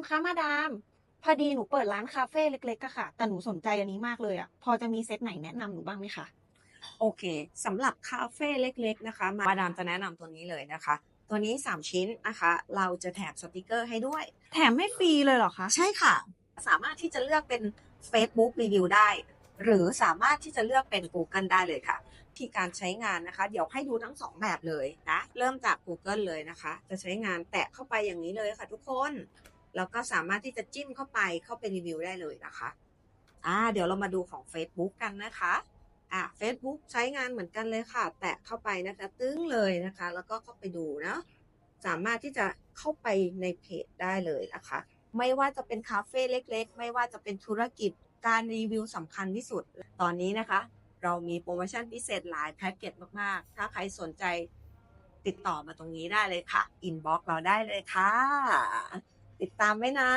คะมาดามพอดีหนูเปิดร้านคาเฟ่เล็กๆอะค่ะแต่หนูสนใจอันนี้มากเลยอะพอจะมีเซตไหนแนะนำหนูบ้างไหมคะโอเคสำหรับคาเฟ่เล็กๆนะคะมาดามจะแนะนำตัวนี้เลยนะคะตัวนี้3ชิ้นนะคะเราจะแถมสติกเกอร์ให้ด้วยแถมไม่ฟรีเลยเหรอคะใช่ค่ะสามารถที่จะเลือกเป็น Facebook Review ได้หรือสามารถที่จะเลือกเป็น Google ได้เลยค่ะที่การใช้งานนะคะเดี๋ยวให้ดูทั้งสองแบบเลยนะเริ่มจาก Google เลยนะคะจะใช้งานแตะเข้าไปอย่างนี้เลยค่ะทุกคนแล้วก็สามารถที่จะจิ้มเข้าไปรีวิวได้เลยนะคะเดี๋ยวเรามาดูของ Facebook กันนะคะFacebook ใช้งานเหมือนกันเลยค่ะแตะเข้าไปนะคะตึ้งเลยนะคะแล้วก็เข้าไปดูเนาะสามารถที่จะเข้าไปในเพจได้เลยนะคะไม่ว่าจะเป็นคาเฟ่เล็กๆไม่ว่าจะเป็นธุรกิจการรีวิวสำคัญที่สุดตอนนี้นะคะเรามีโปรโมชั่นพิเศษหลายแพ็กเกจมากๆถ้าใครสนใจติดต่อมาตรงนี้ได้เลยค่ะอินบ็อกซ์เราได้เลยค่ะติดตามไว้นะ